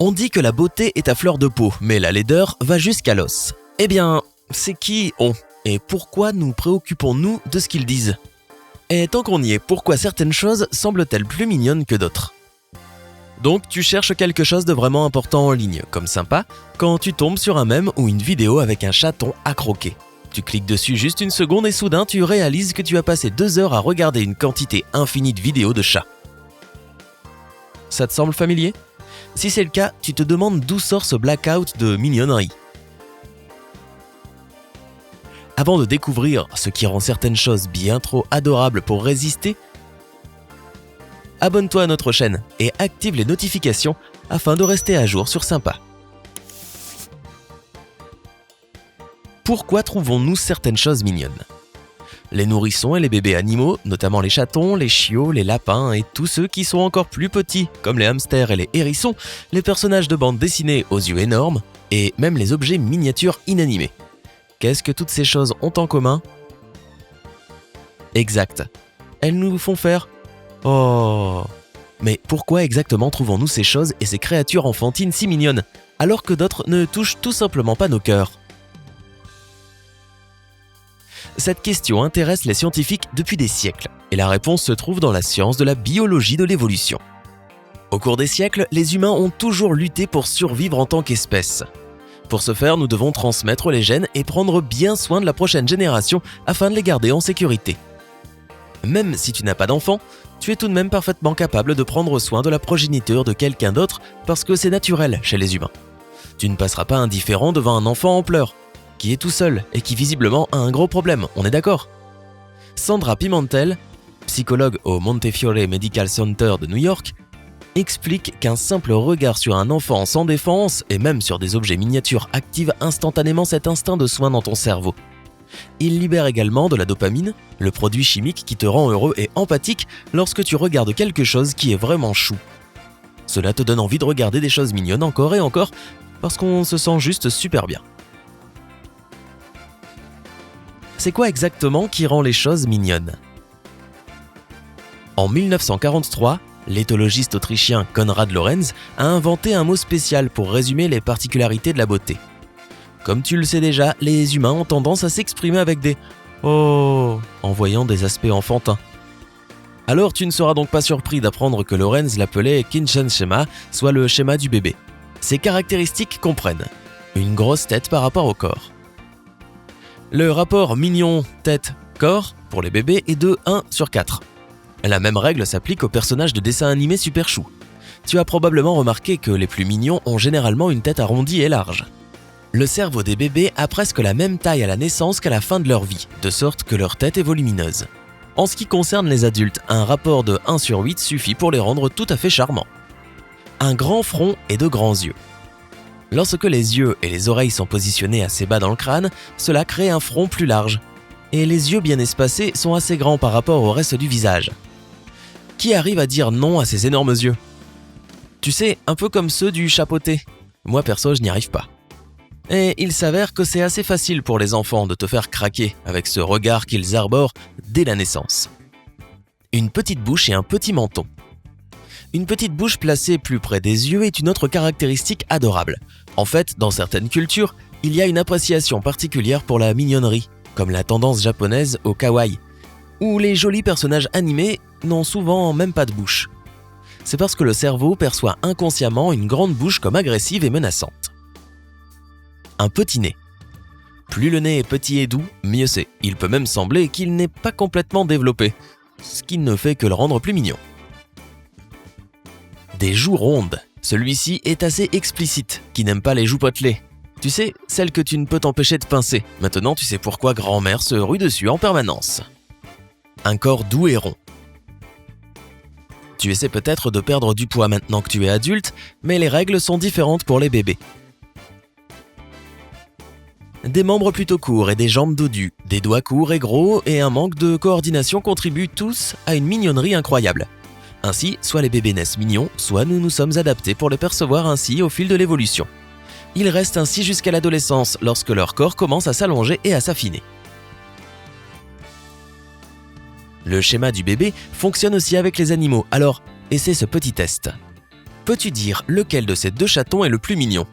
On dit que la beauté est à fleur de peau, mais la laideur va jusqu'à l'os. Eh bien, c'est qui on ? Et pourquoi nous préoccupons-nous de ce qu'ils disent ? Et tant qu'on y est, pourquoi certaines choses semblent-elles plus mignonnes que d'autres ? Donc tu cherches quelque chose de vraiment important en ligne, comme sympa, quand tu tombes sur un mème ou une vidéo avec un chaton à croquer. Tu cliques dessus juste une seconde et soudain tu réalises que tu as passé 2 heures à regarder une quantité infinie de vidéos de chats. Ça te semble familier ? Si c'est le cas, tu te demandes d'où sort ce blackout de mignonnerie. Avant de découvrir ce qui rend certaines choses bien trop adorables pour résister, abonne-toi à notre chaîne et active les notifications afin de rester à jour sur Sympa. Pourquoi trouvons-nous certaines choses mignonnes ? Les nourrissons et les bébés animaux, notamment les chatons, les chiots, les lapins et tous ceux qui sont encore plus petits, comme les hamsters et les hérissons, les personnages de bande dessinée aux yeux énormes, et même les objets miniatures inanimés. Qu'est-ce que toutes ces choses ont en commun ? Exact. Elles nous font faire « Oh !» Mais pourquoi exactement trouvons-nous ces choses et ces créatures enfantines si mignonnes, alors que d'autres ne touchent tout simplement pas nos cœurs ? Cette question intéresse les scientifiques depuis des siècles, et la réponse se trouve dans la science de la biologie de l'évolution. Au cours des siècles, les humains ont toujours lutté pour survivre en tant qu'espèce. Pour ce faire, nous devons transmettre les gènes et prendre bien soin de la prochaine génération afin de les garder en sécurité. Même si tu n'as pas d'enfant, tu es tout de même parfaitement capable de prendre soin de la progéniture de quelqu'un d'autre parce que c'est naturel chez les humains. Tu ne passeras pas indifférent devant un enfant en pleurs, qui est tout seul et qui visiblement a un gros problème, on est d'accord ? Sandra Pimentel, psychologue au Montefiore Medical Center de New York, explique qu'un simple regard sur un enfant sans défense et même sur des objets miniatures active instantanément cet instinct de soin dans ton cerveau. Il libère également de la dopamine, le produit chimique qui te rend heureux et empathique lorsque tu regardes quelque chose qui est vraiment chou. Cela te donne envie de regarder des choses mignonnes encore et encore parce qu'on se sent juste super bien. C'est quoi exactement qui rend les choses mignonnes ? En 1943, l'éthologiste autrichien Konrad Lorenz a inventé un mot spécial pour résumer les particularités de la beauté. Comme tu le sais déjà, les humains ont tendance à s'exprimer avec des « Oh » en voyant des aspects enfantins. Alors tu ne seras donc pas surpris d'apprendre que Lorenz l'appelait Kindchenschema, soit le schéma du bébé. Ces caractéristiques comprennent une grosse tête par rapport au corps. Le rapport mignon tête-corps pour les bébés est de 1/4. La même règle s'applique aux personnages de dessins animés super chou. Tu as probablement remarqué que les plus mignons ont généralement une tête arrondie et large. Le cerveau des bébés a presque la même taille à la naissance qu'à la fin de leur vie, de sorte que leur tête est volumineuse. En ce qui concerne les adultes, un rapport de 1/8 suffit pour les rendre tout à fait charmants. Un grand front et de grands yeux. Lorsque les yeux et les oreilles sont positionnés assez bas dans le crâne, cela crée un front plus large. Et les yeux bien espacés sont assez grands par rapport au reste du visage. Qui arrive à dire non à ces énormes yeux ? Tu sais, un peu comme ceux du chapeauté. Moi perso, je n'y arrive pas. Et il s'avère que c'est assez facile pour les enfants de te faire craquer avec ce regard qu'ils arborent dès la naissance. Une petite bouche et un petit menton. Une petite bouche placée plus près des yeux est une autre caractéristique adorable. En fait, dans certaines cultures, il y a une appréciation particulière pour la mignonnerie, comme la tendance japonaise au kawaii, où les jolis personnages animés n'ont souvent même pas de bouche. C'est parce que le cerveau perçoit inconsciemment une grande bouche comme agressive et menaçante. Un petit nez. Plus le nez est petit et doux, mieux c'est. Il peut même sembler qu'il n'est pas complètement développé, ce qui ne fait que le rendre plus mignon. Des joues rondes. Celui-ci est assez explicite, qui n'aime pas les joues potelées. Tu sais, celles que tu ne peux t'empêcher de pincer. Maintenant, tu sais pourquoi grand-mère se rue dessus en permanence. Un corps doux et rond. Tu essaies peut-être de perdre du poids maintenant que tu es adulte, mais les règles sont différentes pour les bébés. Des membres plutôt courts et des jambes dodues, des doigts courts et gros et un manque de coordination contribuent tous à une mignonnerie incroyable. Ainsi, soit les bébés naissent mignons, soit nous nous sommes adaptés pour les percevoir ainsi au fil de l'évolution. Ils restent ainsi jusqu'à l'adolescence, lorsque leur corps commence à s'allonger et à s'affiner. Le schéma du bébé fonctionne aussi avec les animaux, alors essaie ce petit test. Peux-tu dire lequel de ces deux chatons est le plus mignon ?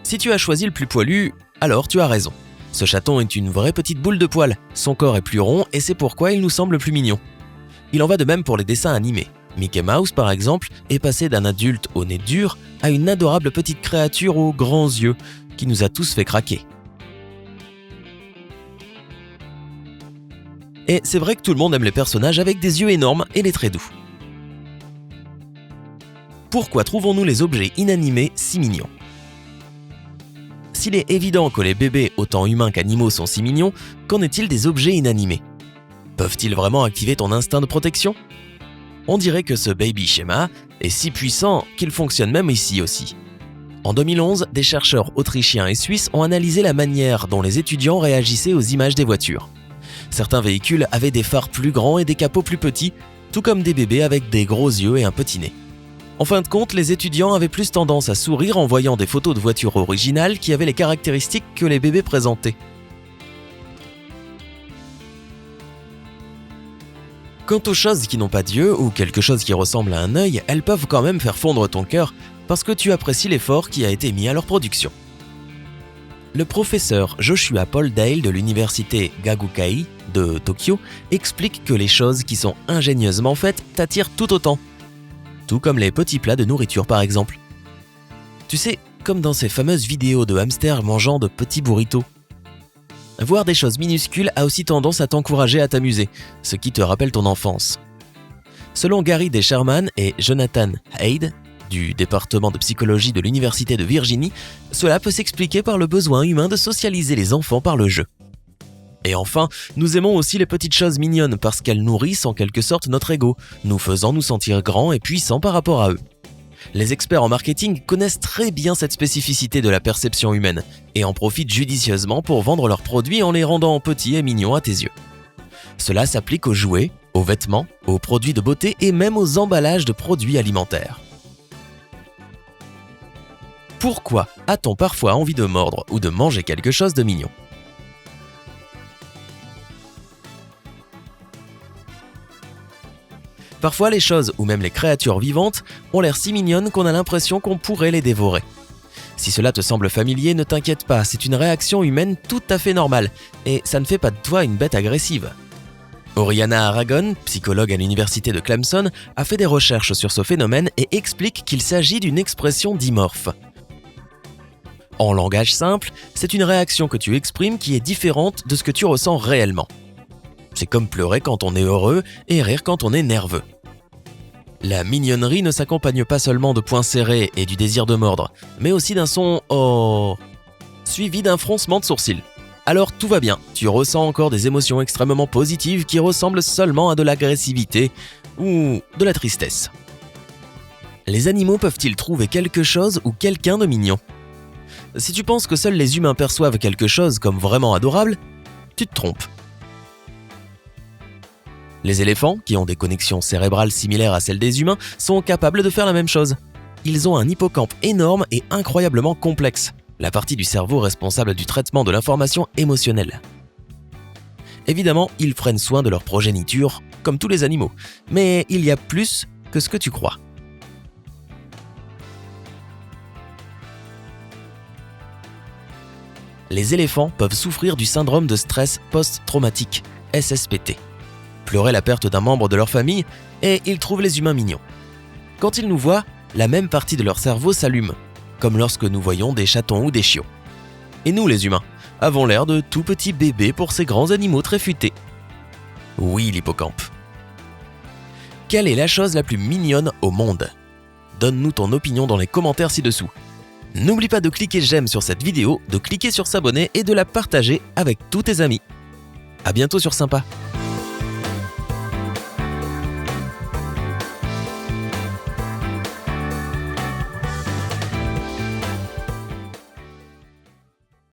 Si tu as choisi le plus poilu, alors tu as raison. Ce chaton est une vraie petite boule de poils, son corps est plus rond et c'est pourquoi il nous semble plus mignon. Il en va de même pour les dessins animés. Mickey Mouse, par exemple, est passé d'un adulte au nez dur à une adorable petite créature aux grands yeux qui nous a tous fait craquer. Et c'est vrai que tout le monde aime les personnages avec des yeux énormes et des traits doux. Pourquoi trouvons-nous les objets inanimés si mignons ? S'il est évident que les bébés, autant humains qu'animaux, sont si mignons, qu'en est-il des objets inanimés ? Peuvent-ils vraiment activer ton instinct de protection ? On dirait que ce baby schéma est si puissant qu'il fonctionne même ici aussi. En 2011, des chercheurs autrichiens et suisses ont analysé la manière dont les étudiants réagissaient aux images des voitures. Certains véhicules avaient des phares plus grands et des capots plus petits, tout comme des bébés avec des gros yeux et un petit nez. En fin de compte, les étudiants avaient plus tendance à sourire en voyant des photos de voitures originales qui avaient les caractéristiques que les bébés présentaient. Quant aux choses qui n'ont pas d'yeux ou quelque chose qui ressemble à un œil, elles peuvent quand même faire fondre ton cœur parce que tu apprécies l'effort qui a été mis à leur production. Le professeur Joshua Paul Dale de l'université Gakukai de Tokyo explique que les choses qui sont ingénieusement faites t'attirent tout autant. Tout comme les petits plats de nourriture par exemple. Tu sais, comme dans ces fameuses vidéos de hamsters mangeant de petits burritos. Voir des choses minuscules a aussi tendance à t'encourager à t'amuser, ce qui te rappelle ton enfance. Selon Gary Sherman et Jonathan Haidt, du département de psychologie de l'université de Virginie, cela peut s'expliquer par le besoin humain de socialiser les enfants par le jeu. Et enfin, nous aimons aussi les petites choses mignonnes parce qu'elles nourrissent en quelque sorte notre ego, nous faisant nous sentir grands et puissants par rapport à eux. Les experts en marketing connaissent très bien cette spécificité de la perception humaine et en profitent judicieusement pour vendre leurs produits en les rendant petits et mignons à tes yeux. Cela s'applique aux jouets, aux vêtements, aux produits de beauté et même aux emballages de produits alimentaires. Pourquoi a-t-on parfois envie de mordre ou de manger quelque chose de mignon ? Parfois, les choses ou même les créatures vivantes ont l'air si mignonnes qu'on a l'impression qu'on pourrait les dévorer. Si cela te semble familier, ne t'inquiète pas, c'est une réaction humaine tout à fait normale et ça ne fait pas de toi une bête agressive. Oriana Aragon, psychologue à l'université de Clemson, a fait des recherches sur ce phénomène et explique qu'il s'agit d'une expression dimorphe. En langage simple, c'est une réaction que tu exprimes qui est différente de ce que tu ressens réellement. C'est comme pleurer quand on est heureux et rire quand on est nerveux. La mignonnerie ne s'accompagne pas seulement de poings serrés et du désir de mordre, mais aussi d'un son « oh » suivi d'un froncement de sourcils. Alors tout va bien, tu ressens encore des émotions extrêmement positives qui ressemblent seulement à de l'agressivité ou de la tristesse. Les animaux peuvent-ils trouver quelque chose ou quelqu'un de mignon ? Si tu penses que seuls les humains perçoivent quelque chose comme vraiment adorable, tu te trompes. Les éléphants, qui ont des connexions cérébrales similaires à celles des humains, sont capables de faire la même chose. Ils ont un hippocampe énorme et incroyablement complexe, la partie du cerveau responsable du traitement de l'information émotionnelle. Évidemment, ils prennent soin de leur progéniture, comme tous les animaux, mais il y a plus que ce que tu crois. Les éléphants peuvent souffrir du syndrome de stress post-traumatique, SSPT. Pleurer la perte d'un membre de leur famille et ils trouvent les humains mignons. Quand ils nous voient, la même partie de leur cerveau s'allume, comme lorsque nous voyons des chatons ou des chiots. Et nous, les humains, avons l'air de tout petits bébés pour ces grands animaux très futés. Oui, l'hippocampe. Quelle est la chose la plus mignonne au monde ? Donne-nous ton opinion dans les commentaires ci-dessous. N'oublie pas de cliquer j'aime sur cette vidéo, de cliquer sur s'abonner et de la partager avec tous tes amis. À bientôt sur Sympa.